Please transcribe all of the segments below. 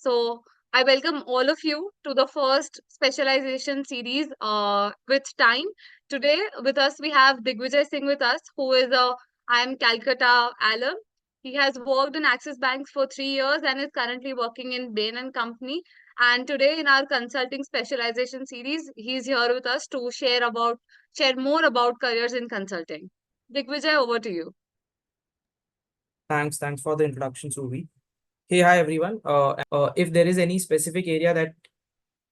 So I welcome all of you to the first specialization series with time. Today with us we have Digvijay Singh with us, who is a IIM Calcutta alum. He has worked in Axis Bank for 3 years and is currently working in Bain and Company. And today in our consulting specialization series, he's here with us to share more about careers in consulting. Digvijay, over to you. Thanks for the introduction, Suvi. Hey, hi everyone. If there is any specific area that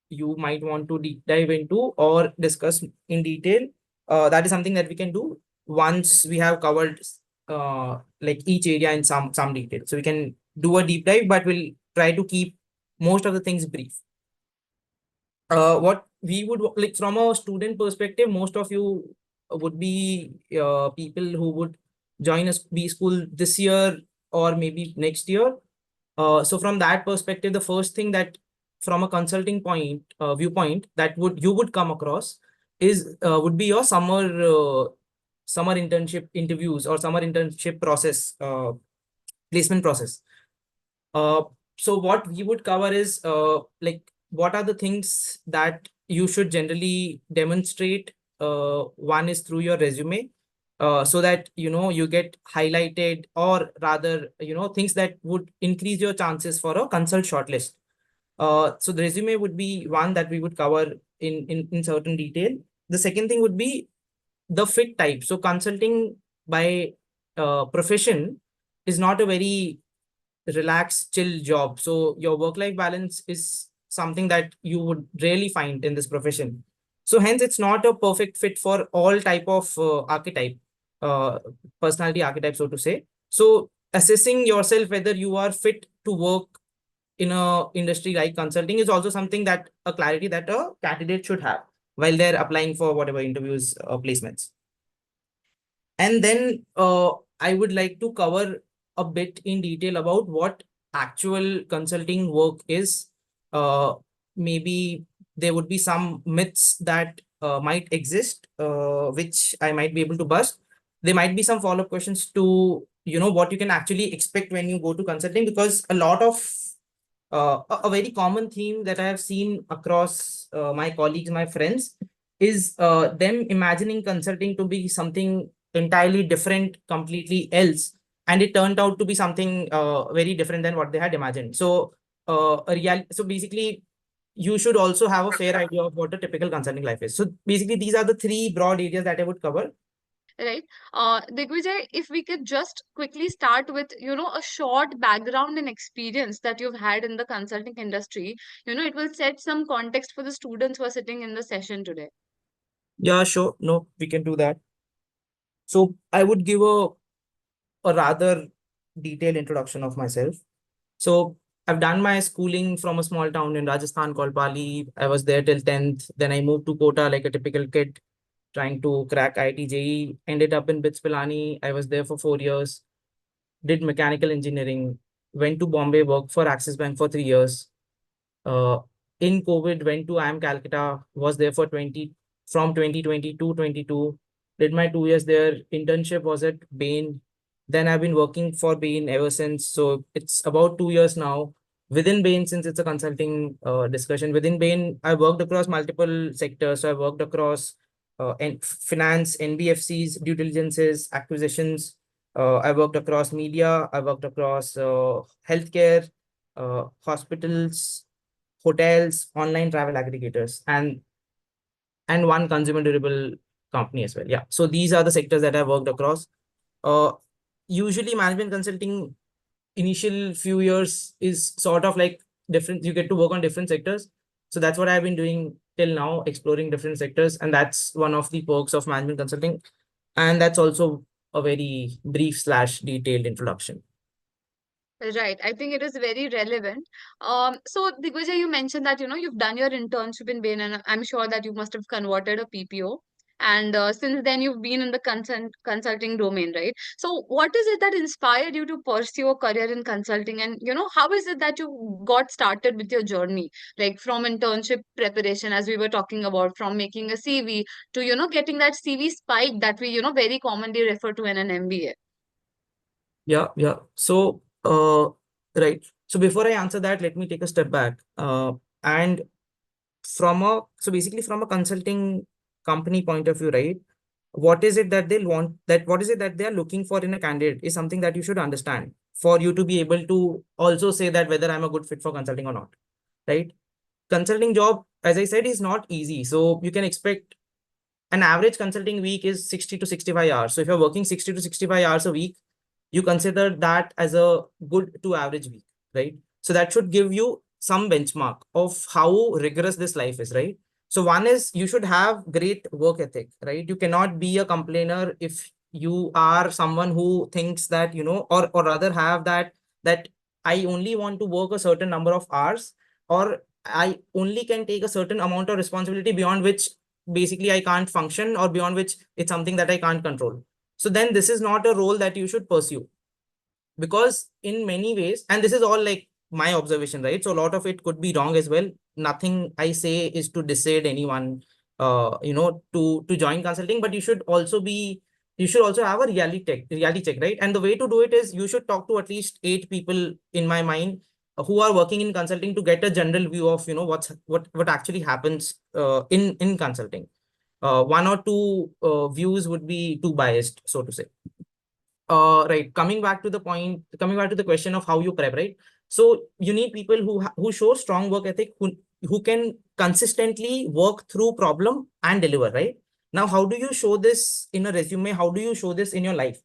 you might want to deep dive into or discuss in detail, that is something that we can do once we have covered like each area in some detail. So we can do a deep dive, but we'll try to keep most of the things brief. What we would like from a student perspective, most of you would be people who would join a B school this year or maybe next year. So from that perspective, the first thing that from a consulting viewpoint that you would come across is would be your summer internship interviews or summer internship process, placement process. So what we would cover is like what are the things that you should generally demonstrate. One is through your resume, so that you get highlighted, or rather things that would increase your chances for a consult shortlist. So the resume would be one that we would cover in certain detail. The second thing would be the fit type. So consulting by profession is not a very relaxed, chill job. So your work-life balance is something that you would rarely find in this profession. So hence, it's not a perfect fit for all type of uh, personality archetype, so to say. So assessing yourself whether you are fit to work in a industry like consulting is also something that a clarity that a candidate should have while they're applying for whatever interviews or placements. And then I would like to cover a bit in detail about what actual consulting work is. Maybe there would be some myths that might exist, which I might be able to bust. There might be some follow-up questions to what you can actually expect when you go to consulting, because a lot of a very common theme that I have seen across my colleagues, my friends, is them imagining consulting to be something entirely different, completely else, and it turned out to be something very different than what they had imagined. So, so basically, you should also have a fair idea of what a typical consulting life is. So basically, these are the three broad areas that I would cover. Right. Digvijay, if we could just quickly start with, a short background and experience that you've had in the consulting industry, it will set some context for the students who are sitting in the session today. Yeah, sure. No, we can do that. So I would give a rather detailed introduction of myself. So I've done my schooling from a small town in Rajasthan called Pali. I was there till 10th. Then I moved to Kota like a typical kid trying to crack IIT JEE. Ended up in BITS Pilani. I was there for 4 years. Did mechanical engineering. Went to Bombay, worked for Axis Bank for 3 years. Uh, in COVID, went to IIM Calcutta. Was there for 2020 to 22. Did my 2 years there. Internship was at Bain. Then I've been working for Bain ever since. So it's about 2 years now. Within Bain, since it's a consulting discussion, within Bain, I worked across multiple sectors. So I worked across finance, NBFCs, due diligences, acquisitions. I worked across media. I worked across healthcare, hospitals, hotels, online travel aggregators, and one consumer durable company as well. Yeah. So these are the sectors that I worked across. Uh, Usually management consulting initial few years is sort of like different. You get to work on different sectors. So that's what I've been doing till now, exploring different sectors. And that's one of the perks of management consulting. And that's also a very brief / detailed introduction. Right. I think it is very relevant. So Digvijay, you mentioned that, you've done your internship in Bain, and I'm sure that you must have converted a PPO. And since then, you've been in the consulting domain, right? So what is it that inspired you to pursue a career in consulting? And, how is it that you got started with your journey? Like from internship preparation, as we were talking about, from making a CV to, getting that CV spike that we, very commonly refer to in an MBA. Yeah. So, right. So before I answer that, let me take a step back. And from a so basically from a consulting company point of view, right? What is it that they want, that what is it that they are looking for in a candidate is something that you should understand for you to be able to also say that whether I'm a good fit for consulting or not, right? Consulting job, as I said, is not easy. So you can expect an average consulting week is 60 to 65 hours. So if you're working 60 to 65 hours a week, you consider that as a good to average week, right? So that should give you some benchmark of how rigorous this life is, right? So one is you should have great work ethic, right? You cannot be a complainer if you are someone who thinks that, or rather have that I only want to work a certain number of hours, or I only can take a certain amount of responsibility beyond which basically I can't function, or beyond which it's something that I can't control. So then this is not a role that you should pursue, because in many ways, and this is all like my observation, right? So a lot of it could be wrong as well. Nothing I say is to dissuade anyone, to join consulting, but you should also have a reality check, right? And the way to do it is you should talk to at least 8 people in my mind who are working in consulting to get a general view of what actually happens in consulting. One or two views would be too biased, so to say. Right. Coming back to the question of how you prep, right? So you need people who show strong work ethic, who can consistently work through problem and deliver, right? Now, how do you show this in a resume? How do you show this in your life?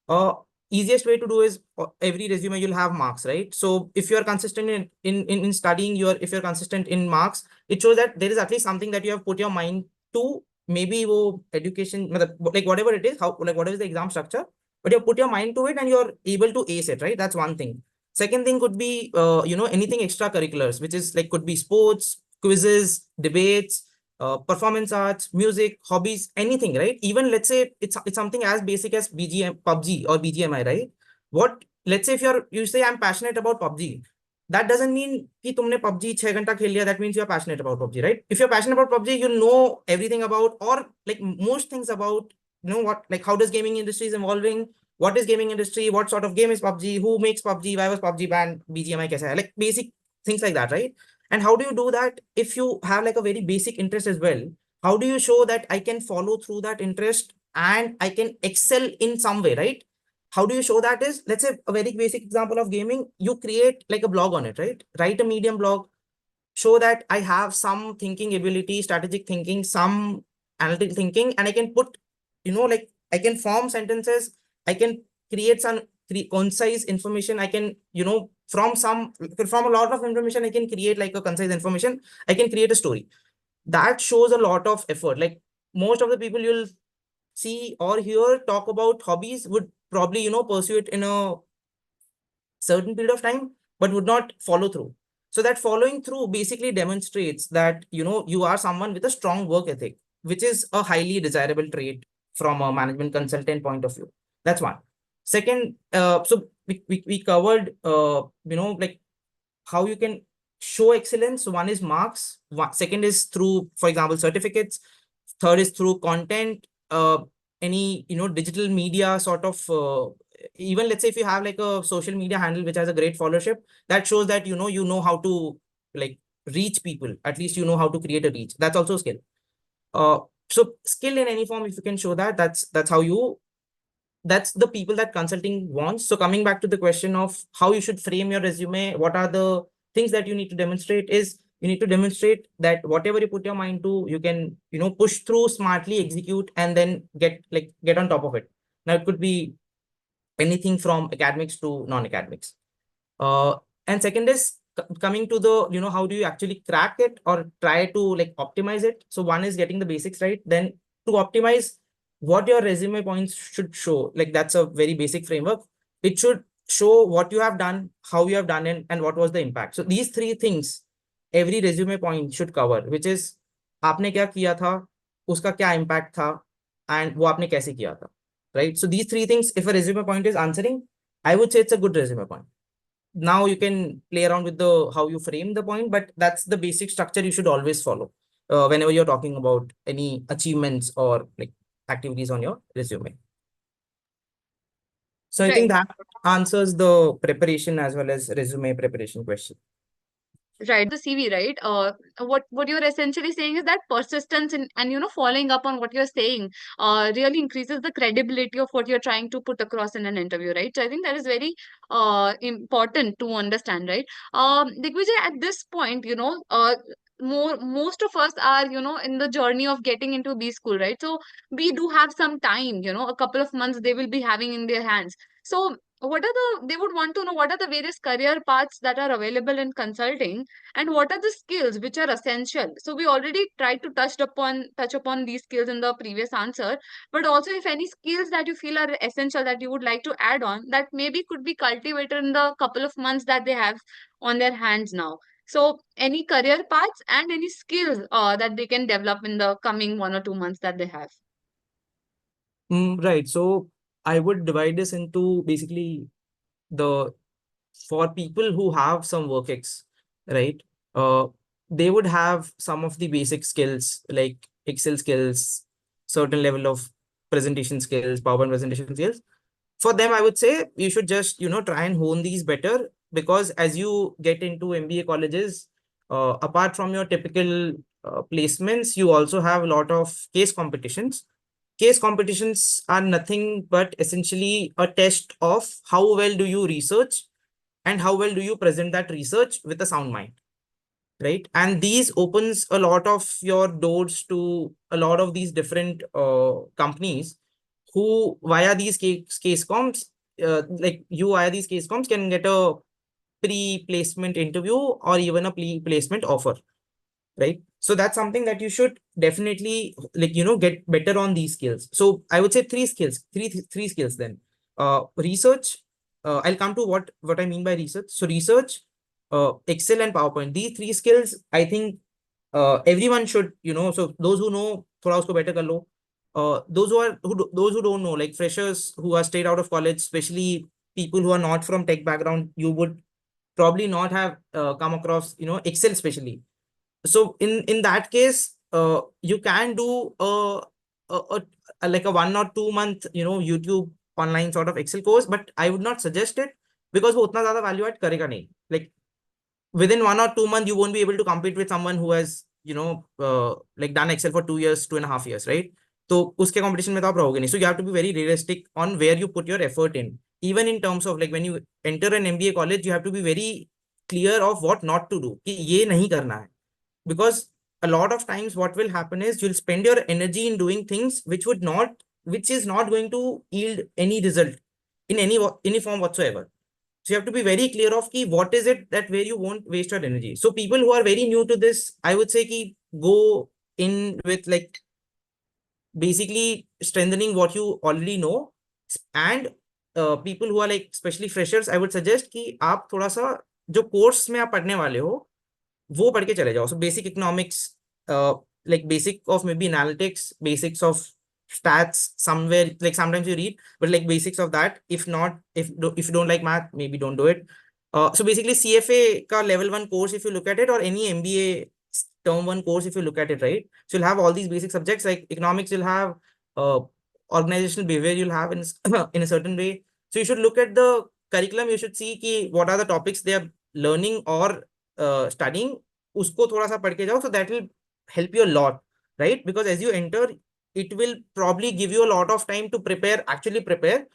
uh Easiest way to do is, every resume you'll have marks, right? So if you're consistent in studying, if you're consistent in marks, it shows that there is at least something that you have put your mind to. Maybe education, like whatever it is, how, like, whatever is the exam structure, but you put your mind to it and you're able to ace it, right? That's one thing. Second thing could be anything extracurriculars, which is like, could be sports, quizzes, debates, performance arts, music, hobbies, anything, right? Even let's say it's something as basic as BGM, PUBG or BGMI, right? Let's say if you say I'm passionate about PUBG, that doesn't mean कि तुमने PUBG 6 घंटा खेल लिया. That means you're passionate about PUBG, right? If you're passionate about PUBG, you know everything about, or like most things about, what, like how does gaming industry is evolving, what is gaming industry, what sort of game is PUBG, who makes PUBG, why was PUBG banned, BGMI कैसा है, like basic things like that, right? And how do you do that if you have like a very basic interest as well? How do you show that I can follow through that interest and I can excel in some way, right? How do you show that is, let's say a very basic example of gaming, you create like a blog on it, right? Write a Medium blog, show that I have some thinking ability, strategic thinking, some analytical thinking, and I can put, like I can form sentences, I can create some concise information. I can, from a lot of information, I can create like a concise information. I can create a story. That shows a lot of effort. Like most of the people you'll see or hear talk about hobbies would probably, pursue it in a certain period of time, but would not follow through. So that following through basically demonstrates that, you are someone with a strong work ethic, which is a highly desirable trait from a management consultant point of view. That's one. Second, so we covered, like how you can show excellence. One is marks. Second is through, for example, certificates. Third is through content, any, digital media sort of, even let's say if you have like a social media handle which has a great followership, that shows that, you know how to like reach people. At least you know how to create a reach. That's also a skill. Uh, so skill in any form, if you can show that, that's the people that consulting wants. So coming back to the question of how you should frame your resume, what are the things that you need to demonstrate is, you need to demonstrate that whatever you put your mind to, you can, push through, smartly execute, and then get on top of it. Now it could be anything from academics to non-academics. uh, and second is coming to the, how do you actually crack it or try to like optimize it. So one is getting the basics right. Then to optimize, what your resume points should show, like that's a very basic framework. It should show what you have done, how you have done it, and what was the impact. So these three things every resume point should cover, which is आपने क्या किया था, उसका क्या impact था, and वो आपने कैसे किया था, right? So these three things, if a resume point is answering, I would say it's a good resume point. Now you can play around with the how you frame the point, but that's the basic structure you should always follow whenever you're talking about any achievements or like activities on your resume. So I think Right. that answers the preparation as well as resume preparation question. Right, the CV, right? What you're essentially saying is that persistence and following up on what you're saying really increases the credibility of what you're trying to put across in an interview, right? So I think that is very important to understand, right? Digvijay, at this point, most of us are in the journey of getting into B school, right? So we do have some time, a couple of months they will be having in their hands. So they would want to know what are the various career paths that are available in consulting, and what are the skills which are essential. So we already tried to touch upon these skills in the previous answer, but also if any skills that you feel are essential that you would like to add on, that maybe could be cultivated in the couple of months that they have on their hands now. So any career paths and any skills that they can develop in the coming 1 or 2 months that they have. Right. So I would divide this into basically the for people who have some work ex, right? Uh, they would have some of the basic skills like Excel skills, certain level of presentation skills, PowerPoint presentation skills. For them, I would say you should just try and hone these better, because as you get into MBA colleges, apart from your typical placements, you also have a lot of case competitions. Case competitions are nothing but essentially a test of how well do you research and how well do you present that research with a sound mind, right? And these opens a lot of your doors to a lot of these different companies who via these case comps, like you via these case comps can get a pre-placement interview or even a placement offer, right? So that's something that you should definitely like get better on these skills. So I would say three skills then. Research. I'll come to what I mean by research. So research, Excel and PowerPoint. These three skills, I think everyone should So those who know, थोड़ा उसको better कर लो. Those who don't know, like freshers who are straight out of college, especially people who are not from tech background, you would probably not have come across Excel especially. So in that case, you can do like a 1 or 2 month YouTube online sort of Excel course, but I would not suggest it, because वो उतना ज़्यादा value add करेगा नहीं. Like within 1 or 2 months, you won't be able to compete with someone who has like done Excel for 2 years, 2.5 years, right? तो उसके competition में तो आप रहोगे नहीं. So you have to be very realistic on where you put your effort in. Even in terms of like when you enter an MBA college, you have to be very clear of what not to do. कि ये नहीं करना है. Because a lot of times what will happen is you'll spend your energy in doing things which is not going to yield any result in any form whatsoever. So you have to be very clear of ki what is it that where you won't waste your energy. So people who are very new to this, I would say ki go in with like basically strengthening what you already know. And people who are like especially freshers, I would suggest कि आप थोड़ा सा जो course में आप पढ़ने वाले हो वो पढ़ के चले जाओ. So basic economics, like basic of maybe analytics, basics of stats somewhere, like sometimes you read, but like basics of that. If not, if you don't like math, maybe don't do it. So basically CFA ka level 1 course, if you look at it, or any MBA term 1 course, if you look at it, right? So you'll have all these basic subjects like economics, you'll have uh, organizational behavior, you'll have in, in a certain way. So you should look at the curriculum, you should see ki what are the topics they are learning or studying. उसको थोड़ा सा पढ़ के जाओ, so that will help you a lot, right? Because as you enter, it will probably give you a lot of time to actually prepare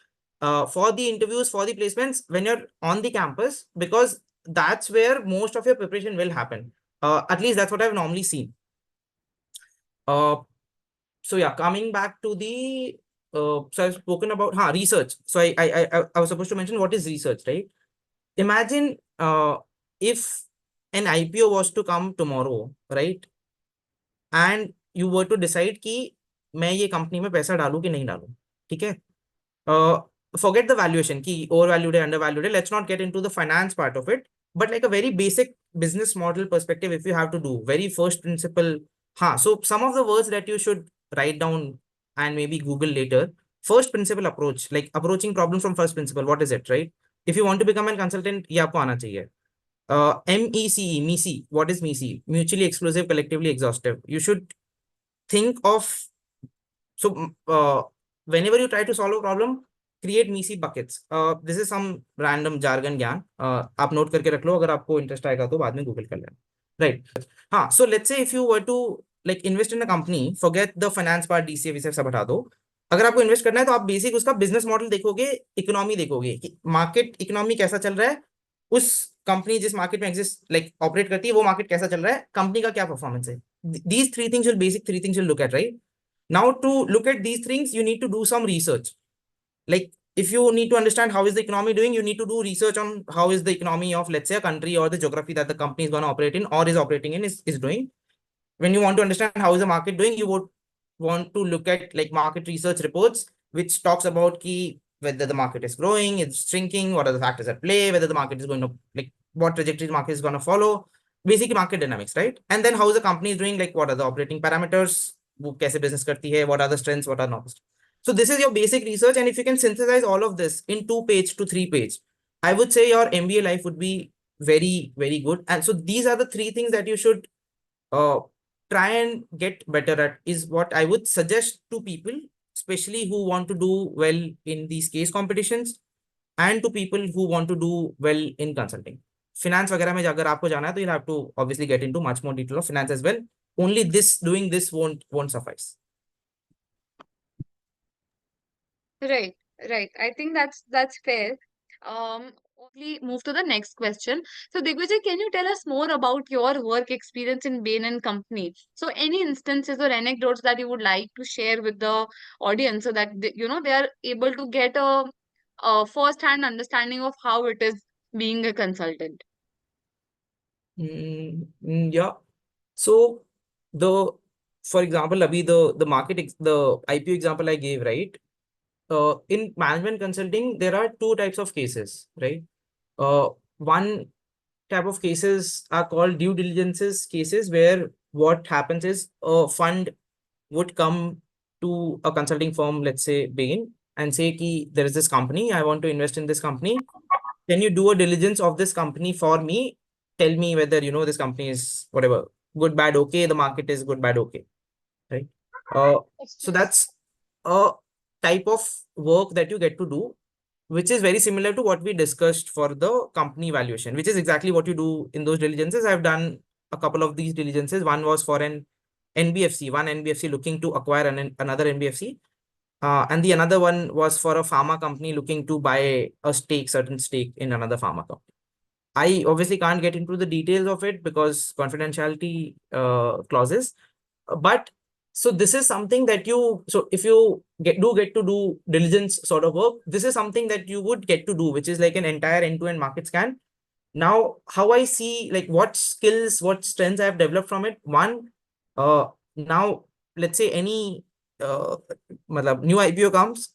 for the interviews, for the placements when you're on the campus, because that's where most of your preparation will happen. At least that's what I've normally seen. Uh, so yeah, coming back to the so I've spoken about research. So I was supposed to mention what is research, right? Imagine if an IPO was to come tomorrow, right? And you were to decide कि मैं ये company में पैसा डालूं कि नहीं डालूं. ठीक है. Forget the valuation ki overvalued hai, undervalued hai. Let's not get into the finance part of it, but like a very basic business model perspective, if you have to do very first principle. So some of the words that you should write down and maybe Google later. First principle approach, like approaching problems from first principle. What is it, right? If you want to become a consultant, ये आपको आना चाहिए. MECE, what is MECE? Mutually exclusive, collectively exhaustive. You should think of, so whenever you try to solve a problem, create me buckets. This is some random jargon ज्ञान. आप note करके रख लो, अगर आपको interest आएगा तो बाद में Google कर लेना. Right. हाँ, so let's say if you were to like invest in a company, forget the finance part, DCA vice सब हटा दो. अगर आपको इन्वेस्ट करना है तो आप बेसिक उसका बिजनेस मॉडल देखोगे, इकोनॉमी देखोगे कि मार्केट इकोनॉमी कैसा चल रहा है, उस कंपनी जिस मार्केट में एग्जिस्ट लाइक ऑपरेट करती है वो मार्केट कैसा चल रहा है, कंपनी का क्या परफॉर्मेंस है. These three things will basic three things will look at, right. Now to look at these things you need to do some research. Like if you need to understand how is the economy doing, you need to do research on how is the economy of, let's say, a country or the geography that the company is going to operate in or is operating in is doing. When you want to understand how is the market doing, you would want to look at like market research reports which talks about key whether the market is growing, it's shrinking, what are the factors at play, whether the market is going to like what trajectory the market is going to follow, basically market dynamics, right? And then how is the company is doing, like what are the operating parameters, वो कैसे business करती है, what are the strengths, what are not. So this is your basic research, and if you can synthesize all of this in 2 page to 3 page, I would say your MBA life would be very, very good. And so these are the three things that you should uh, try and get better at, is what I would suggest to people, especially who want to do well in these case competitions and to people who want to do well in consulting. Finance वगैरह में अगर आपको जाना है तो you have to obviously get into much more detail of finance as well. Only this doing this won't suffice. Right, right. I think that's fair. We move to the next question. So, Digvijay, can you tell us more about your work experience in Bain and Company? So, any instances or anecdotes that you would like to share with the audience so that they are able to get a first-hand understanding of how it is being a consultant. Yeah. So the for example, Abhi, the IPO example I gave, right? In management consulting, there are two types of cases, right? One type of cases are called due diligences cases, where what happens is a fund would come to a consulting firm, let's say Bain, and say ki there is this company, I want to invest in this company. Can you do a diligence of this company for me? Tell me whether this company is whatever, good, bad, okay. The market is good, bad, okay, right? Uh, so that's a type of work that you get to do, which is very similar to what we discussed for the company valuation, which is exactly what you do in those diligences. I've done a couple of these diligences. One was for an NBFC, one NBFC looking to acquire another NBFC. And the another one was for a pharma company looking to buy a certain stake in another pharma company. I obviously can't get into the details of it because confidentiality clauses. But so this is something that so if you get to do diligence sort of work, this is something that you would get to do, which is like an entire end-to-end market scan. Now, how I see, like what skills, what strengths I have developed from it. One, now let's say any new IPO comes,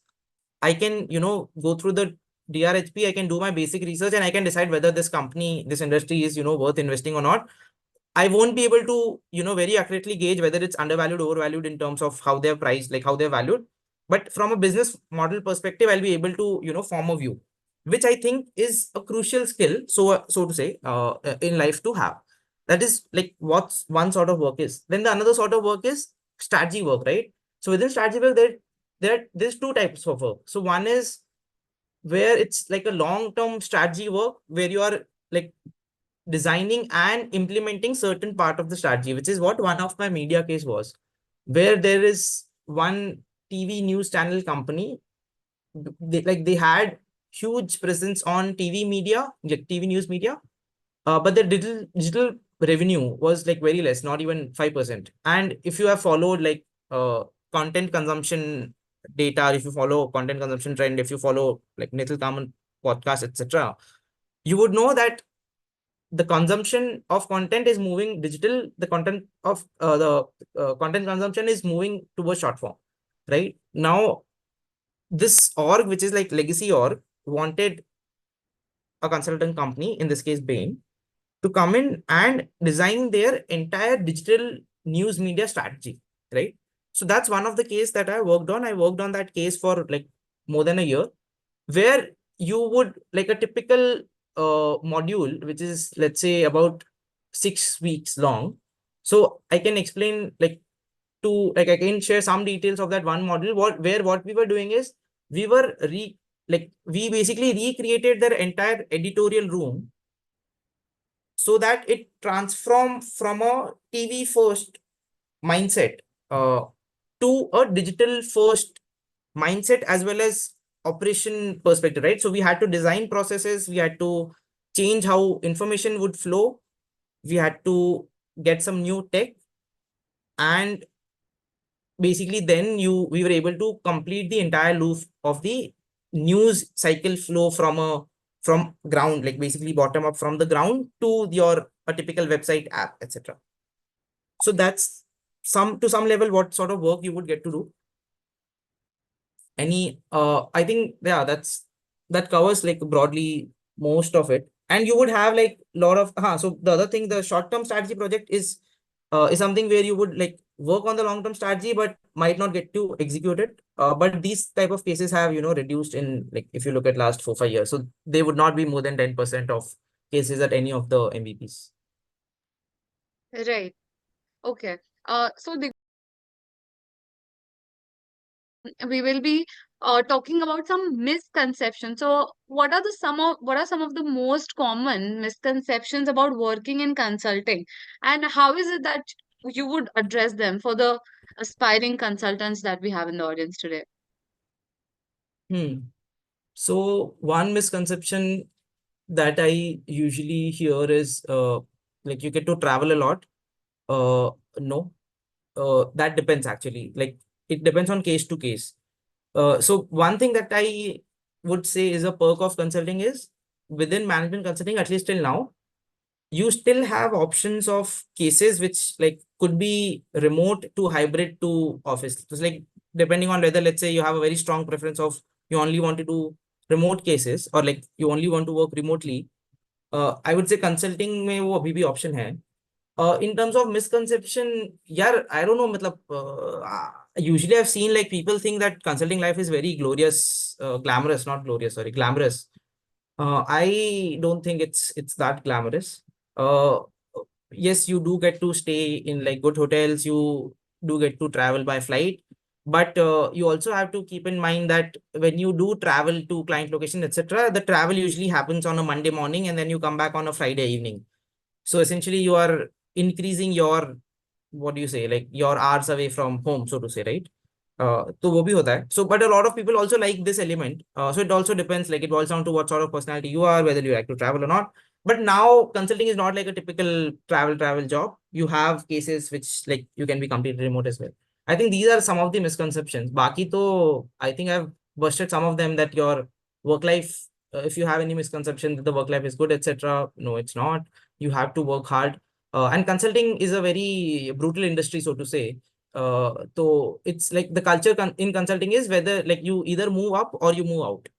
I can, go through the DRHP, I can do my basic research and I can decide whether this company, this industry is, worth investing or not. I won't be able to, very accurately gauge whether it's undervalued, overvalued in terms of how they're priced, like how they're valued. But from a business model perspective, I'll be able to, form a view, which I think is a crucial skill, so to say, in life to have. That is like what one sort of work is. Then the another sort of work is strategy work, right? So within strategy work, there's two types of work. So one is where it's like a long-term strategy work where you are like designing and implementing certain part of the strategy, which is what one of my media case was, where there is one TV news channel company. They had huge presence on TV media, like TV news media, but the digital revenue was like very less, not even 5%. And if you have followed like content consumption data, if you follow content consumption trend, if you follow like Nikhil Kaman podcast, etc., you would know that the consumption of content is moving digital. The content of the content consumption is moving towards short form. Right now, this org, which is like legacy org, wanted a consultant company, in this case Bain, to come in and design their entire digital news media strategy, right? So that's one of the case that I worked on. I worked on that case for like more than a year, where you would like a typical module, which is let's say about 6 weeks long. So I can explain like I can share some details of that one module. What we were doing is we were like we basically recreated their entire editorial room so that it transformed from a TV first mindset uh, to a digital first mindset as well as operation perspective, right? So we had to design processes, we had to change how information would flow, we had to get some new tech, and basically then we were able to complete the entire loop of the news cycle flow from ground, like basically bottom up from the ground to your a typical website app, etc. So that's some to some level what sort of work you would get to do. Any I think yeah, that covers like broadly most of it. And you would have like lot of so the other thing, the short term strategy project is something where you would like work on the long term strategy but might not get to execute it. But these type of cases have reduced in, like, if you look at last 4 5 years, so they would not be more than 10% of cases at any of the MVPs. Right. Okay. So we will be talking about some misconceptions. So, what are some of the most common misconceptions about working in consulting, and how is it that you would address them for the aspiring consultants that we have in the audience today? Hmm. So one misconception that I usually hear is like you get to travel a lot. No, that depends actually. Like it depends on case to case. So one thing that I would say is a perk of consulting is within management consulting, at least till now, you still have options of cases which like could be remote to hybrid to office. It's like depending on whether, let's say, you have a very strong preference of you only want to do remote cases or like you only want to work remotely. I would say consulting में वो अभी भी option है. In terms of misconception, yeah, I don't know. मतलब, usually I've seen like people think that consulting life is very glorious, glamorous, not glorious, sorry, glamorous. I don't think it's that glamorous. Uh, yes, you do get to stay in like good hotels. You do get to travel by flight, but you also have to keep in mind that when you do travel to client location, etc., the travel usually happens on a Monday morning, and then you come back on a Friday evening. So essentially, you are increasing your, what do you say, like your hours away from home, so to say, right? तो वो भी होता है. So, but a lot of people also like this element. So it also depends, like it boils down to what sort of personality you are, whether you like to travel or not. But now consulting is not like a typical travel job. You have cases which like you can be completely remote as well. I think these are some of the misconceptions. Baki to, I think I've busted some of them, that your work life, if you have any misconception that the work life is good, etc. No, it's not. You have to work hard. And consulting is a very brutal industry, so to say. So it's like the culture in consulting is whether like you either move up or you move out,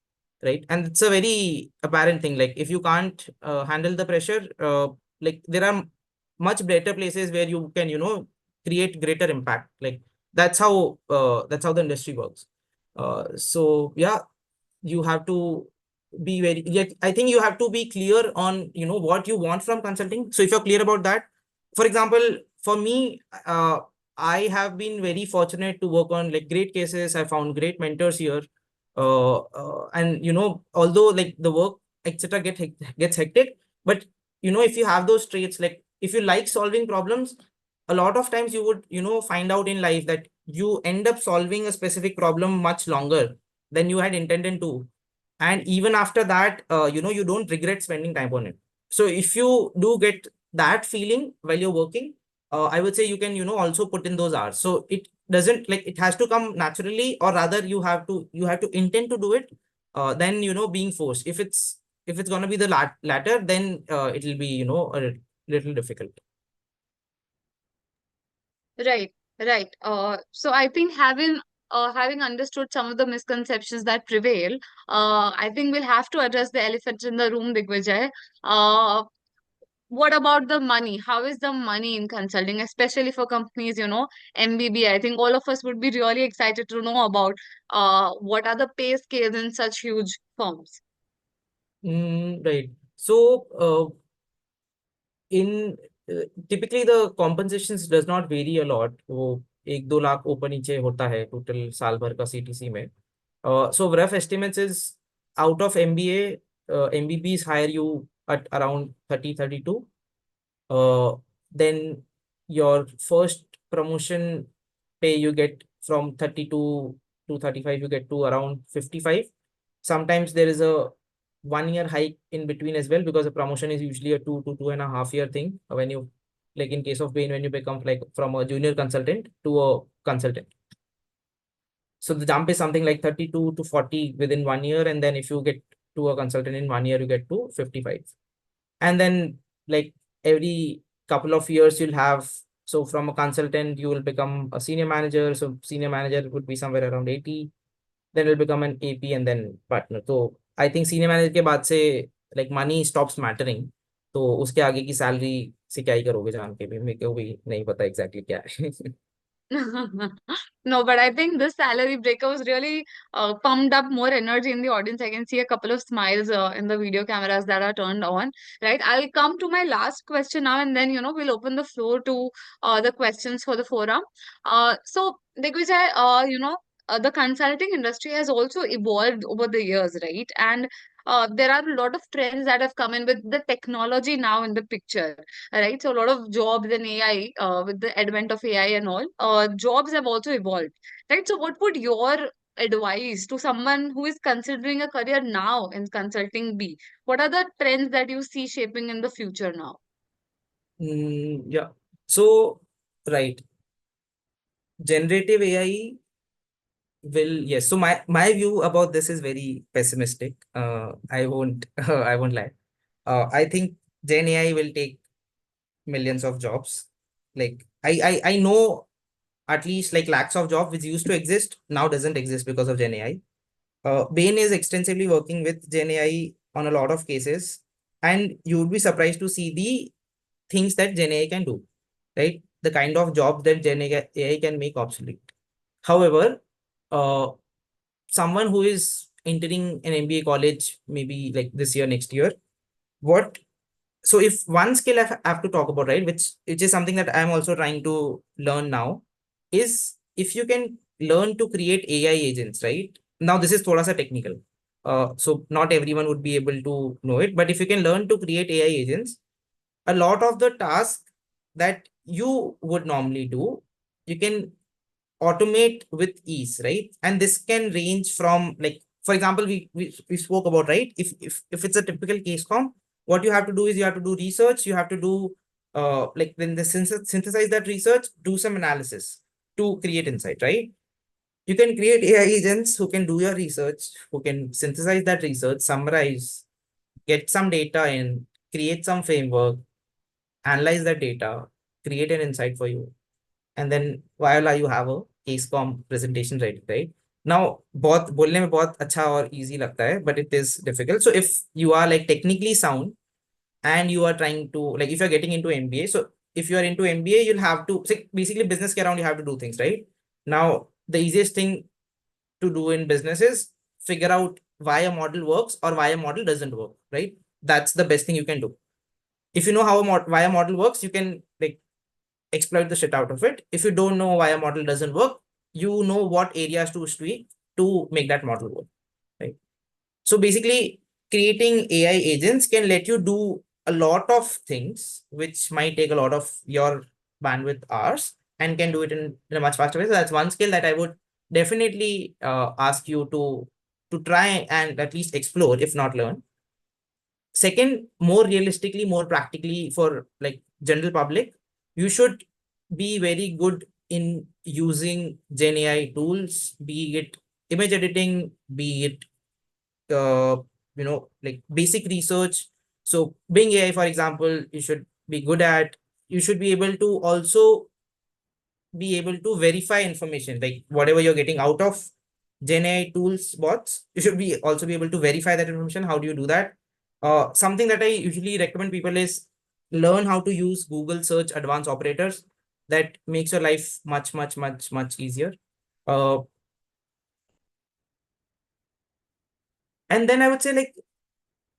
right? And it's a very apparent thing. Like if you can't handle the pressure, like there are much better places where you can create greater impact. Like that's how the industry works. So yeah, you have to be very, yet I think you have to be clear on what you want from consulting. So if you're clear about that, for example, for me, I have been very fortunate to work on like great cases. I found great mentors here. And although like the work etc gets hectic, but if you have those traits, like if you like solving problems, a lot of times you would find out in life that you end up solving a specific problem much longer than you had intended to. And even after that, you don't regret spending time on it. So if you do get that feeling while you're working, I would say you can also put in those hours. So it doesn't, like, it has to come naturally, or rather you have to intend to do it, then being forced. If it's going to be the latter, then it'll be a little difficult. Right, right. So I think having understood some of the misconceptions that prevail, I think we'll have to address the elephant in the room, Digvijay. Uh, what about the money? How is the money in consulting, especially for companies, MBB? I think all of us would be really excited to know about what are the pay scales in such huge firms. Right. So in typically the compensations does not vary a lot. वो 1 2 लाख ऊपर नीचे होता है total साल भर का CTC में. So rough estimates is out of MBA, MBBs hire you at around 30, 32. Then your first promotion pay you get from 32 to 35, you get to around 55. Sometimes there is a 1 year hike in between as well, because a promotion is usually a 2 to 2.5 year thing. When you, like in case of Bain, when you become like from a junior consultant to a consultant. So the jump is something like 32 to 40 within 1 year. And then if you get to a consultant in 1 year, you get to 55. And then like every couple of years you'll have, so from a consultant, you will become a senior manager. So senior manager would be somewhere around 80. Then it'll become an AP and then partner. So I think senior manager के बाद से like money stops mattering. तो उसके आगे की salary से क्या ही करोगे जान के भी, मेरे को भी नहीं पता एग्जैक्टली क्या है. No, but I think this salary breaker was really pumped up more energy in the audience. I can see a couple of smiles in the video cameras that are turned on, right? I'll come to my last question now, and then, we'll open the floor to the questions for the forum. So, Digvijay, the consulting industry has also evolved over the years, right? And there are a lot of trends that have come in with the technology now in the picture, right? So a lot of jobs in AI, with the advent of AI and all, jobs have also evolved, right? So what would your advice to someone who is considering a career now in consulting be? What are the trends that you see shaping in the future now? Yeah. So, right. Generative AI will, yes. So my view about this is very pessimistic. I won't I won't lie. I think Gen AI will take millions of jobs. Like I know at least like lakhs of jobs which used to exist now doesn't exist because of Gen AI. Bain is extensively working with Gen AI on a lot of cases, and you would be surprised to see the things that Gen AI can do, right? The kind of jobs that Gen AI can make obsolete. However, uh, someone who is entering an MBA college, maybe like this year, next year, what, so if one skill I have to talk about, right, which is something that I'm also trying to learn now, is if you can learn to create AI agents, right? Now this is thoda sa technical. So not everyone would be able to know it, but if you can learn to create AI agents, a lot of the tasks that you would normally do, you can automate with ease, right? And this can range from, like, for example, we spoke about, right? If it's a typical case com, what you have to do is you have to do research, you have to do like then the synthesize that research, do some analysis to create insight, right? You can create AI agents who can do your research, who can synthesize that research, summarize, get some data in, create some framework, analyze that data, create an insight for you, and then voila, you have a case com presentation ready, right? Now बहुत बोलने में बहुत अच्छा और easy लगता है, but it is difficult. So if you are like technically sound and you are trying to, like, if you're getting into MBA, so if you are into MBA, you'll have to, so basically business के around you have to do things, right? Now the easiest thing to do in business is figure out why a model works or why a model doesn't work, right? That's the best thing you can do. If you know how why a model works, you can like exploit the shit out of it. If you don't know why a model doesn't work, you know what areas to tweak to make that model work, right? So basically, creating AI agents can let you do a lot of things, which might take a lot of your bandwidth hours, and can do it in a much faster way. So that's one skill that I would definitely ask you to try and at least explore, if not learn. Second, more realistically, more practically for like general public, you should be very good in using Gen AI tools, be it image editing, be it like basic research. So Bing AI, for example, you should be good at. You should be able to also be able to verify information, like whatever you're getting out of Gen AI tools, bots, you should be also be able to verify that information. How do you do that? Something that I usually recommend people is learn how to use Google search advanced operators. That makes your life much, much, much, much easier. Uh, and then I would say, like,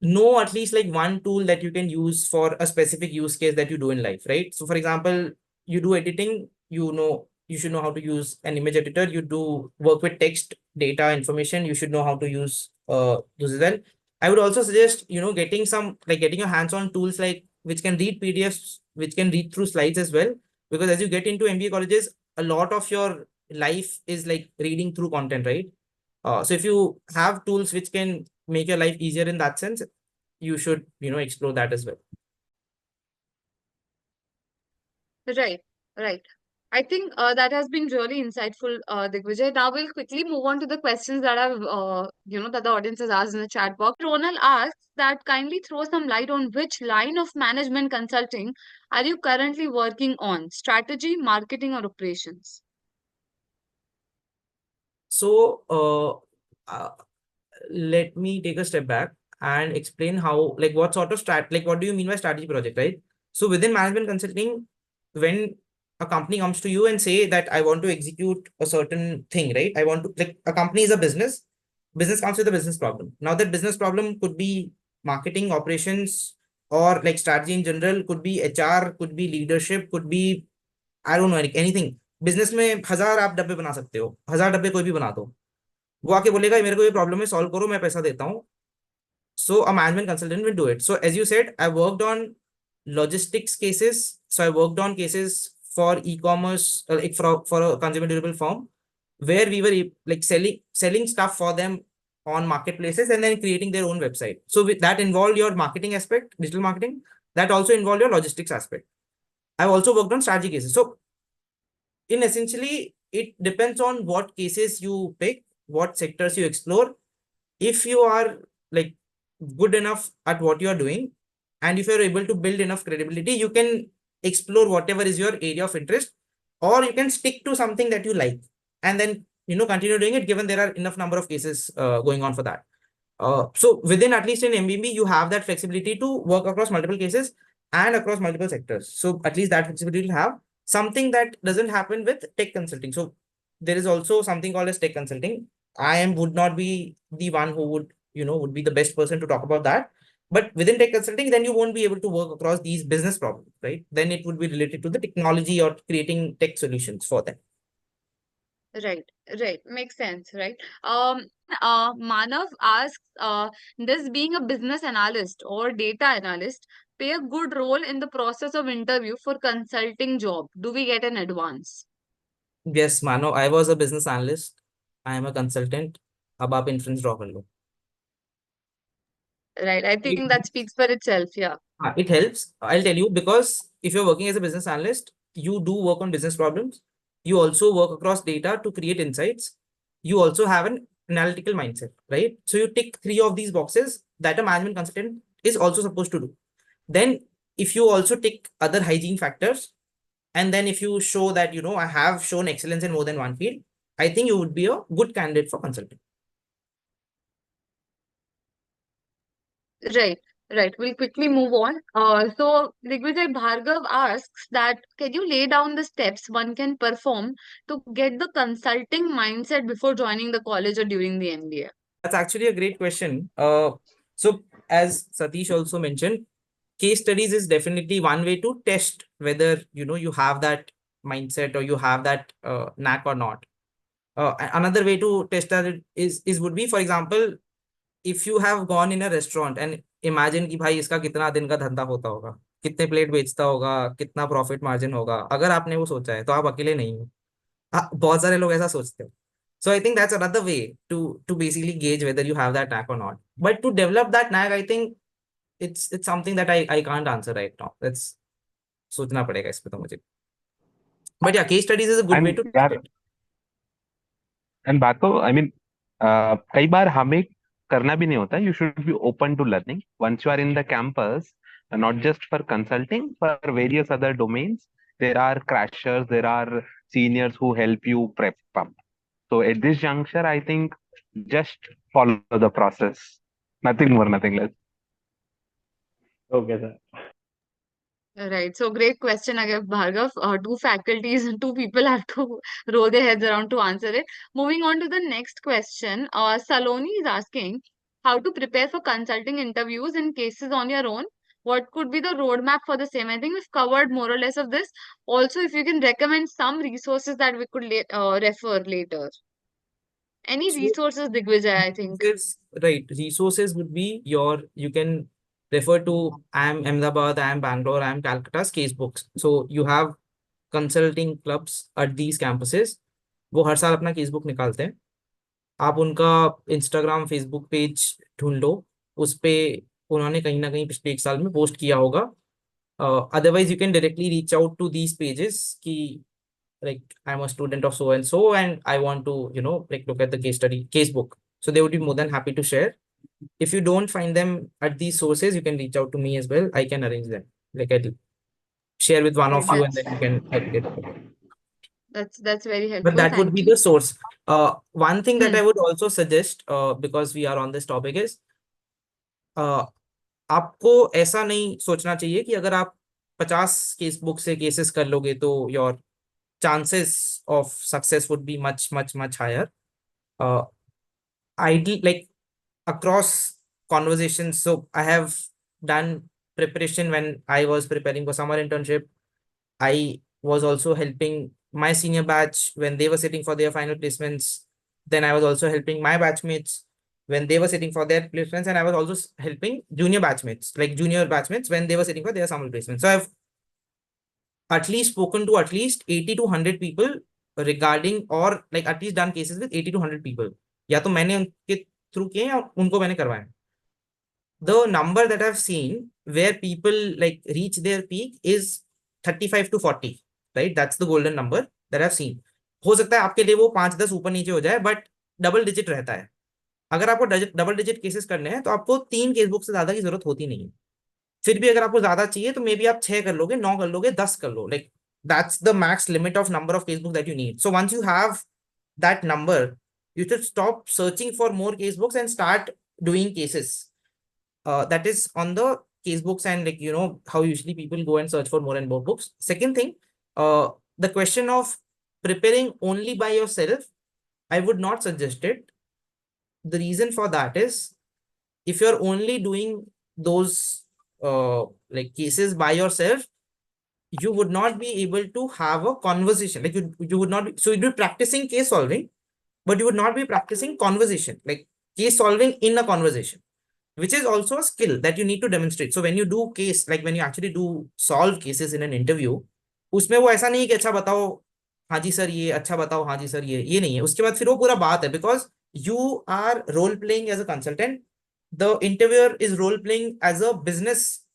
know at least like one tool that you can use for a specific use case that you do in life, right? So for example, you do editing, you should know how to use an image editor. You do work with text, data, information. You should know how to use those as well. I would also suggest, getting getting your hands on tools like which can read PDFs, which can read through slides as well. Because as you get into MBA colleges, a lot of your life is like reading through content, right? So if you have tools which can make your life easier in that sense, you should, explore that as well. Right, right. I think that has been really insightful, Digvijay. Now we'll quickly move on to the questions that I've, that the audience has asked in the chat box. Ronald asks that kindly throw some light on which line of management consulting are you currently working on? Strategy, marketing, or operations? So, let me take a step back and explain how, like, what sort of what do you mean by strategy project, right? So within management consulting, when a company comes to you and say that I want to execute a certain thing, right? I want to, like, a company is a business comes with a business problem. Now that business problem could be marketing, operations, or like strategy in general, could be HR, could be leadership, could be, I don't know, like anything. Business में 1000 आप डब्बे बना सकते हो, 1000 डब्बे कोई भी बना दो, वो आके बोलेगा मेरे को ये प्रॉब्लम है, सॉल्व करो, मैं पैसा देता हूँ. So a management consultant will do it. So as you said, I worked on logistics cases. So I worked on cases for e-commerce, like for a consumer durable firm, where we were like selling stuff for them on marketplaces and then creating their own website. So with that involved your marketing aspect, digital marketing. That also involved your logistics aspect. I've also worked on strategy cases. So in essentially, it depends on what cases you pick, what sectors you explore. If you are like good enough at what you are doing, and if you're able to build enough credibility, you can explore whatever is your area of interest, or you can stick to something that you like and then continue doing it, given there are enough number of cases going on for that. So within, at least in MBB, you have that flexibility to work across multiple cases and across multiple sectors. So at least that flexibility will have something that doesn't happen with tech consulting. So there is also something called as tech consulting. Would not be the one who would be the best person to talk about that. But within tech consulting, then you won't be able to work across these business problems, right? Then it would be related to the technology or creating tech solutions for them. Right, right. Makes sense, right? Manav asks, does being a business analyst or data analyst play a good role in the process of interview for consulting job? Do we get an advance? Yes, Mano, I was a business analyst. I am a consultant. अब आप inference draw कर लो. Right. I think that speaks for itself. Yeah. It helps. I'll tell you, because if you're working as a business analyst, you do work on business problems. You also work across data to create insights. You also have an analytical mindset, right? So you tick 3 of these boxes that a management consultant is also supposed to do. Then, if you also tick other hygiene factors, and then if you show that, I have shown excellence in more than one field, I think you would be a good candidate for consulting. Right. Right. We'll quickly move on. So Digvijay Bhargav asks that can you lay down the steps one can perform to get the consulting mindset before joining the college or during the MBA? That's actually a great question. So as Satish also mentioned, case studies is definitely one way to test whether you have that mindset or you have that knack or not. Another way to test that is would be, for example, if you have gone in a restaurant and imagine कि भाई इसका कितना दिन का धंधा होता होगा, कितने प्लेट बेचता होगा, कितना प्रॉफिट मार्जिन होगा, अगर आपने वो सोचा है तो आप अकेले नहीं हो. बहुत सारे लोग ऐसा सोचते हैं. So I think that's another way to basically gauge whether you have that knack or not. But to develop that knack, I think it's something that I can't answer right now. That's सोचना पड़ेगा इस पे तो मुझे. But yeah, case studies is a good way and to test यार it. And बात तो I mean कई बार हमें करना भी नहीं होता. You should be open to learning once you are in the campus, not just for consulting, for various other domains. There are crashers, there are seniors who help you prep up. So at this juncture, I think just follow the process. Nothing more, nothing less. Okay, sir. Right. So great question again, Bhargav. Two faculties, two people have to roll their heads around to answer it. Moving on to the next question. Saloni is asking how to prepare for consulting interviews in cases on your own. what could be the roadmap for the same? I think we've covered more or less of this. Also, if you can recommend some resources that we could refer later. Any So resources, Digvijay, I think. right, resources would be you can refer to I am Ahmedabad, I am Bangalore, I am Calcutta's casebooks. So you have consulting clubs at these campuses. वो हर साल अपना casebook निकालते हैं. आप उनका Instagram Facebook page ढूंढ लो. उस पे उन्होंने कहीं ना कहीं पिछले 1 साल में पोस्ट किया होगा. Otherwise you can directly reach out to these pages कि like I'm a student of so and so and I want to like look at the case book. So they would be more than happy to share. If you don't find them at these sources, you can reach out to me as well. I can arrange them. Like I'll share with one Right, of you and then you can help get it. that's very But helpful. that would Thank be you. the source. One thing that Hmm. I would also suggest, because we are on this topic is, आपको ऐसा नहीं सोचना चाहिए कि अगर आप 50 case book से cases कर लोगे तो your chances of success would be much much much higher. Ideal, like across conversations. So I have done preparation when I was preparing for summer internship. I was also helping my senior batch when they were sitting for their final placements. Then I was also helping my batchmates when they were sitting for their placements, and I was also helping junior batchmates, like junior batchmates when they were sitting for their summer placements. So I've at least spoken to at least 80 to 100 people regarding, or like at least done cases with 80 to 100 people. या तो मैंने उनके through किए या उनको मैंने करवाया. The number that I've seen where people like reach their peak is 35 to 40, right? That's the golden number that I've seen. हो सकता है आपके लिए वो 5-10 ऊपर नीचे हो जाए, बट डबल डिजिट रहता है. अगर आपको डबल डिजिट केसेस करने हैं तो आपको 3 केस बुक से ज्यादा की जरूरत होती नहीं है. फिर भी अगर आपको ज्यादा चाहिए तो मे बी आप 6 कर लोगे, 9 कर लोगे, 10 कर लो. Like that's the max limit of number of casebooks that you need. So once you have that number, you should stop searching for more casebooks and start doing cases. That is on the casebooks, and like how usually people go and search for more and more books. Second thing, the question of preparing only by yourself, I would not suggest it. The reason for that is, if you're only doing those like cases by yourself, you would not be able to have a conversation. Like you would not be, so you'd be practicing case solving, but you would not be practicing conversation, like case solving in a conversation, which is also a skill that you need to demonstrate. So when you do case, like when you actually do solve cases in an interview, उसमें वो ऐसा नहीं है कि अच्छा बताओ हाँ जी sir ये, अच्छा बताओ हाँ जी सर ये नहीं है. उसके बाद फिर वो पूरा बात है, because you are role playing as a consultant. The interviewer is role playing as a business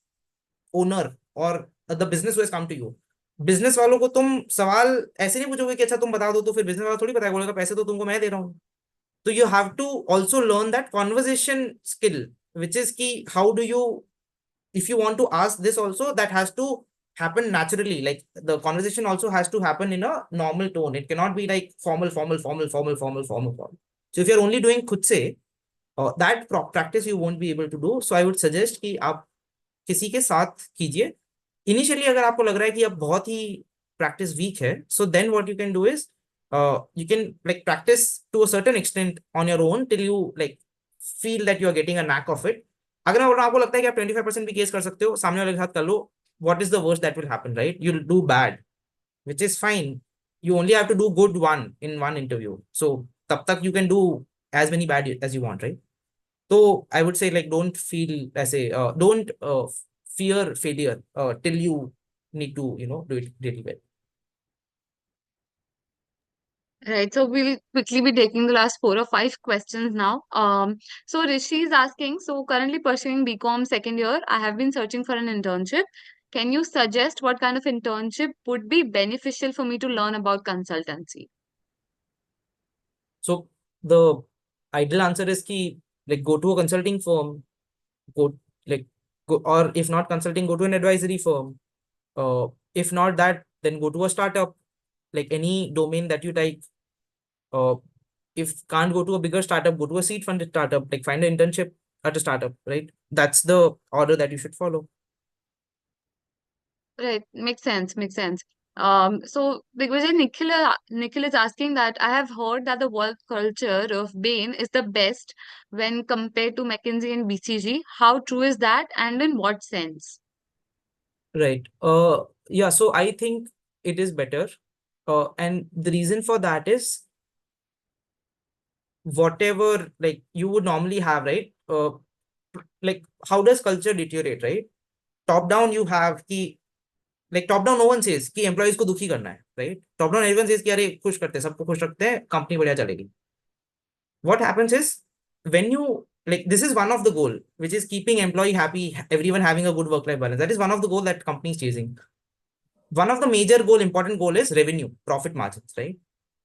owner और the business who has come to you. Business वालों को तुम सवाल ऐसे नहीं पूछोगे कि अच्छा तुम बता दो, तो फिर बिजनेस वाला थोड़ी बताएगा, बोलेगा पैसे तो तुमको मैं दे रहा हूँ. So you have to also learn that conversation skill, which is key. How do you, if you want to ask this also, that has to happen naturally. Like the conversation also has to happen in a normal tone. It cannot be like formal. So if you're only doing khud se, that practice you won't be able to do. So I would suggest कि आप किसी के साथ कीजिए. Initially अगर आपको लग रहा है कि अब बहुत ही प्रैक्टिस वीक है, so then what you can do is you can like practice to a certain extent on your own till you like feel that you are getting a knack of it. अगर मैं बोल रहा हूँ आपको लगता है कि आप 25% भी केस कर सकते हो, सामने वाले के साथ कर लो, what is the worst that will happen, right? You'll do bad, which is fine. You only have to do good one in one interview, so तब तक you can do as many bad as you want, right? So I would say like don't feel ऐसे don't fear failure till you need to do it really well. Right. So we'll quickly be taking the last 4 or 5 questions now. So Rishi is asking, so currently pursuing BCom second year, I have been searching for an internship. Can you suggest what kind of internship would be beneficial for me to learn about consultancy? So the ideal answer is ki like go to a consulting firm, go like go, or if not consulting, go to an advisory firm. If not that, then go to a startup, like any domain that you like. Uh, if can't go to a bigger startup, go to a seed funded startup, like find an internship at a startup, right? That's the order that you should follow. Right. Makes sense. Makes sense. So Digvijay, Nikhil is asking that I have heard that the work culture of Bain is the best when compared to McKinsey and BCG. How true is that, and in what sense? Right. Yeah, so I think it is better. And the reason for that is whatever like you would normally have, right? Like how does culture deteriorate, right? Top down you have कि like top down no one says कि employees को दुखी करना है, right? Top down everyone says कि अरे खुश करते हैं, सबको खुश रखते हैं, कंपनी बढ़िया चलेगी. What happens is when you like this is one of the goal which is keeping employee happy, everyone having a good work life balance. That is one of the goal that company is chasing. One of the major goal, important goal is revenue, profit margins, right?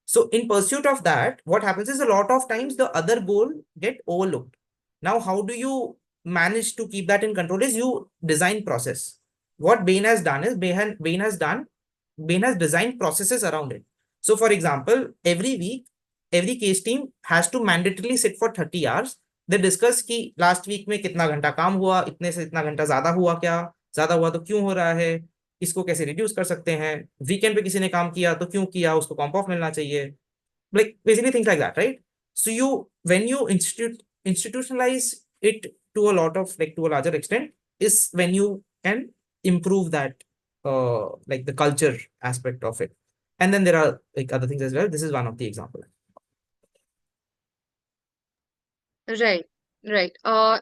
So in pursuit of that, what happens is a lot of times the other goal get overlooked. Now, how do you manage to keep that in control is you design process. What Bain has done is Bain has designed processes around it. So for example, every week, every case team has to mandatorily sit for 30 hours. They discuss कि last week में कितना घंटा काम हुआ, इतने से इतना घंटा ज्यादा हुआ क्या, ज्यादा हुआ तो क्यों हो रहा है, इसको कैसे रिड्यूस कर सकते हैं, वीकेंड पे किसी ने काम किया तो क्यों किया, उसको कॉम्प ऑफ मिलना चाहिए, like basically things like that, right? So you when you institutionalize it to a lot of like to a larger extent is when you can improve that like the culture aspect of it. And then there are like other things as well. This is one of the example. Right, right.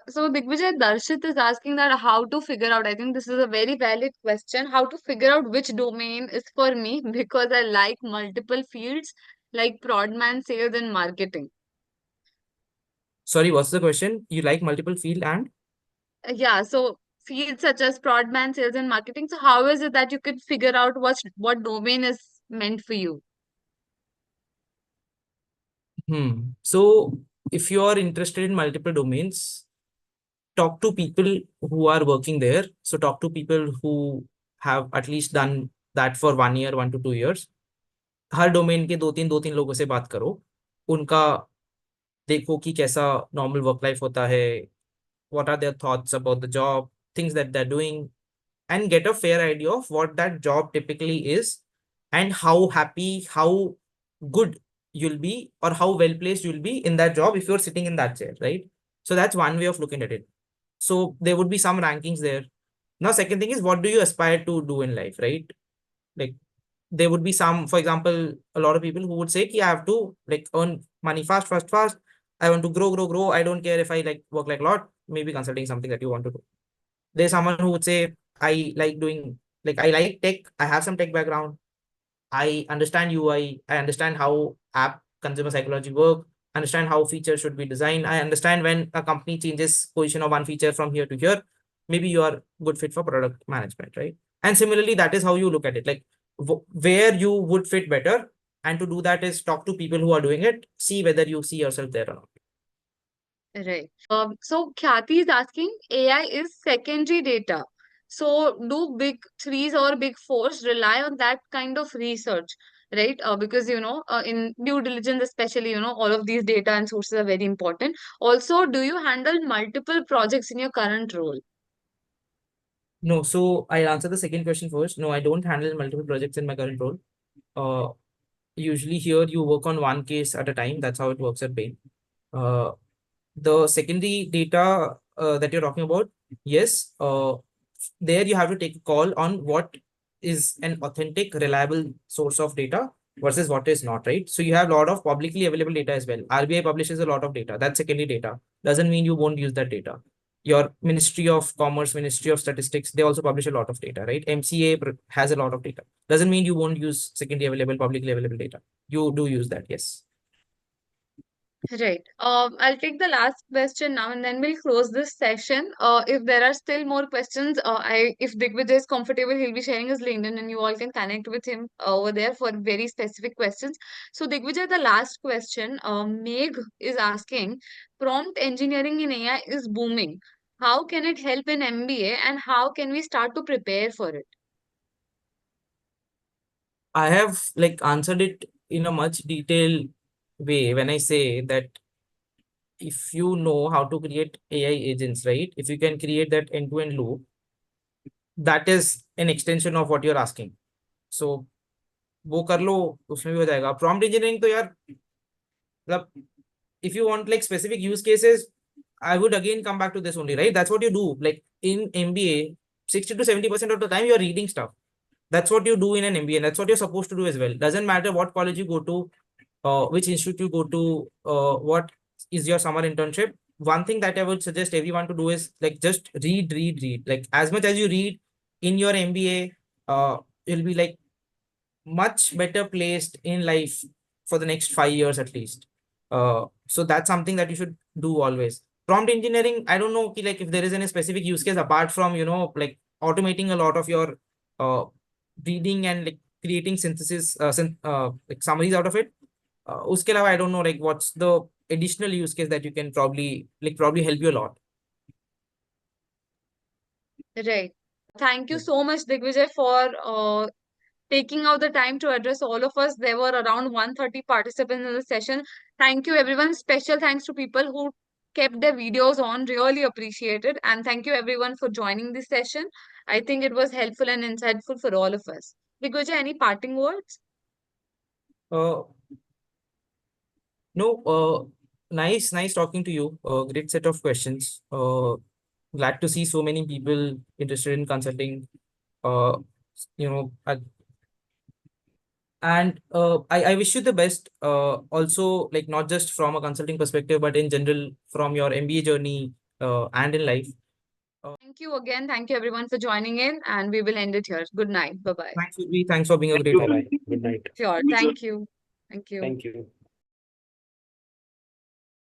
So Digvijay, Darshit is asking that how to figure out. I think this is a very valid question. How to figure out which domain is for me because I like multiple fields like Prodman, sales, and marketing. Sorry, what's the question? You like multiple field and Yeah, so fields such as Prodman, sales, and marketing. So how is it that you could figure out what domain is meant for you? so if you are interested in multiple domains, talk to people who are working there. So talk to people who have at least done that for 1 year, 1 to 2 years. Her domain के दो तीन लोगों से बात करो, उनका देखो कि कैसा नॉर्मल वर्क लाइफ होता है, what are their thoughts about the job, things that they're doing, and get a fair idea of what that job typically is and how happy, how good you'll be or how well placed you'll be in that job if you're sitting in that chair, right? So that's one way of looking at it. So there would be some rankings there. Now second thing is what do you aspire to do in life, right? Like there would be some, for example, a lot of people who would say, I have to like earn money fast. I want to grow. I don't care if I like work like a lot. Maybe consulting something that you want to do. There's someone who would say, I like doing, like, I like tech. I have some tech background. I understand UI. I understand how app consumer psychology work. Understand how features should be designed. I understand when a company changes position of one feature from here to here. Maybe you are good fit for product management, right? And similarly, that is how you look at it. Like where you would fit better. And to do that is talk to people who are doing it. See whether you see yourself there or not. Right. So Khyati is asking, AI is secondary data. So do big threes or big fours rely on that kind of research, right? Because in due diligence, especially, all of these data and sources are very important. Also, do you handle multiple projects in your current role? No, so I'll answer the second question first. No, I don't handle multiple projects in my current role. Uh, Usually here you work on one case at a time. That's how it works at Bain. Uh, the secondary data that you're talking about, yes, there you have to take a call on what is an authentic, reliable source of data versus what is not, right? So you have a lot of publicly available data as well. RBI publishes a lot of data. That's secondary data. Doesn't mean you won't use that data. Your Ministry of Commerce, Ministry of Statistics, they also publish a lot of data, right? MCA has a lot of data. Doesn't mean you won't use secondary available, publicly available data. You do use that, yes. Right. I'll take the last question now and then we'll close this session. If there are still more questions, if Digvijay is comfortable, he'll be sharing his LinkedIn and you all can connect with him over there for very specific questions. So Digvijay, the last question, Meg is asking, prompt engineering in AI is booming. How can it help in MBA and how can we start to prepare for it? I have like answered it in a much detailed way when I say that if you know how to create AI agents, right? If you can create that end-to-end loop, that is an extension of what you're asking. So वो कर लो, उसमें भी हो जाएगा. Prompt engineering तो यार मतलब if you want like specific use cases, I would again come back to this only, right? That's what you do. Like in MBA, 60 to 70% of the time you're reading stuff. That's what you do in an MBA, and that's what you're supposed to do as well. Doesn't matter what college you go to, which institute you go to, what is your summer internship. One thing that I would suggest everyone to do is like just read. Like as much as you read in your MBA, you'll be like much better placed in life for the next 5 years at least. So that's something that you should do always. Prompt engineering, I don't know like if there is any specific use case apart from like automating a lot of your reading and like creating synthesis like summaries out of it. Uske alawa, I don't know like what's the additional use case that you can probably help you a lot. Right. Thank you so much, Digvijay, for taking out the time to address all of us. There were around 130 participants in the session. Thank you, everyone. Special thanks to people who kept their videos on. Really appreciate it. And thank you, everyone, for joining this session. I think it was helpful and insightful for all of us. Digvijay, any parting words? Uh, no, nice talking to you. Great set of questions. Glad to see so many people interested in consulting. Uh, you know, and I wish you the best. Also, like not just from a consulting perspective, but in general from your MBA journey and in life. Thank you again. Thank you, everyone, for joining in. And we will end it here. Good night. Bye bye. Thanks, Udvi. Thanks for being a great Bye bye. Good night. Sure. Thank you. Thank you. Thank you.